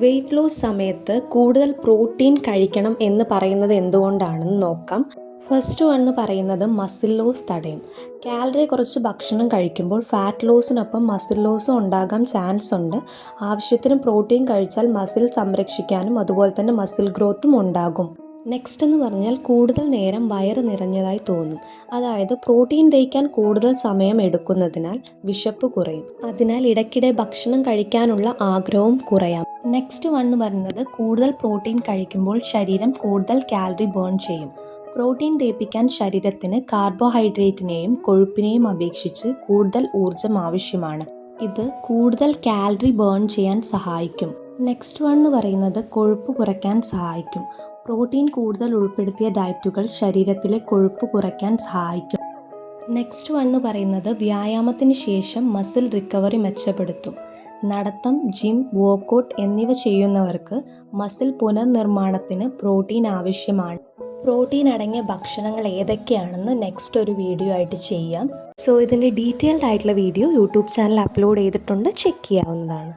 Weight loss സമയത്ത് കൂടുതൽ protein കഴിക്കണം എന്ന് പറയുന്നത് എന്തുകൊണ്ടാണെന്ന് നോക്കാം. ഫസ്റ്റ് വൺ എന്ന് പറയുന്നത് മസിൽ ലോസ് തടയും. കാലറി കുറച്ച് ഭക്ഷണം കഴിക്കുമ്പോൾ ഫാറ്റ് ലോസിനൊപ്പം മസിൽ ലോസും ഉണ്ടാകാൻ ചാൻസ് ഉണ്ട്. ആവശ്യത്തിന് പ്രോട്ടീൻ കഴിച്ചാൽ മസിൽ സംരക്ഷിക്കാനും അതുപോലെ തന്നെ മസിൽ ഗ്രോത്തും ഉണ്ടാകും. നെക്സ്റ്റ് എന്ന് പറഞ്ഞാൽ കൂടുതൽ നേരം വയറ് നിറഞ്ഞതായി തോന്നും. അതായത് പ്രോട്ടീൻ ദഹിക്കാൻ കൂടുതൽ സമയം എടുക്കുന്നതിനാൽ വിശപ്പ് കുറയും. അതിനാൽ ഇടയ്ക്കിടെ ഭക്ഷണം കഴിക്കാനുള്ള ആഗ്രഹവും കുറയാം. നെക്സ്റ്റ് വൺ എന്ന് പറയുന്നത് കൂടുതൽ പ്രോട്ടീൻ കഴിക്കുമ്പോൾ ശരീരം കൂടുതൽ കാലറി ബേൺ ചെയ്യും. പ്രോട്ടീൻ ദഹിപ്പിക്കാൻ ശരീരത്തിന് കാർബോഹൈഡ്രേറ്റിനെയും കൊഴുപ്പിനെയും അപേക്ഷിച്ച് കൂടുതൽ ഊർജം ആവശ്യമാണ്. ഇത് കൂടുതൽ കാലറി ബേൺ ചെയ്യാൻ സഹായിക്കും. നെക്സ്റ്റ് വൺ എന്ന് പറയുന്നത് കൊഴുപ്പ് കുറയ്ക്കാൻ സഹായിക്കും. പ്രോട്ടീൻ കൂടുതൽ ഉൾപ്പെടുത്തിയ ഡയറ്റുകൾ ശരീരത്തിലെ കൊഴുപ്പ് കുറയ്ക്കാൻ സഹായിക്കും. നെക്സ്റ്റ് വൺ എന്ന് പറയുന്നത് വ്യായാമത്തിന് ശേഷം മസിൽ റിക്കവറി മെച്ചപ്പെടുത്തും. നടത്തം, ജിം, വർക്കൗട്ട് എന്നിവ ചെയ്യുന്നവർക്ക് മസിൽ പുനർനിർമ്മാണത്തിന് പ്രോട്ടീൻ ആവശ്യമാണ്. പ്രോട്ടീൻ അടങ്ങിയ ഭക്ഷണങ്ങൾ ഏതൊക്കെയാണെന്ന് നെക്സ്റ്റ് ഒരു വീഡിയോ ആയിട്ട് ചെയ്യാം. സോ ഇതിൻ്റെ ഡീറ്റെയിൽഡ് ആയിട്ടുള്ള വീഡിയോ യൂട്യൂബ് ചാനൽ അപ്ലോഡ് ചെയ്തിട്ടുണ്ട്, ചെക്ക് ചെയ്യാവുന്നതാണ്.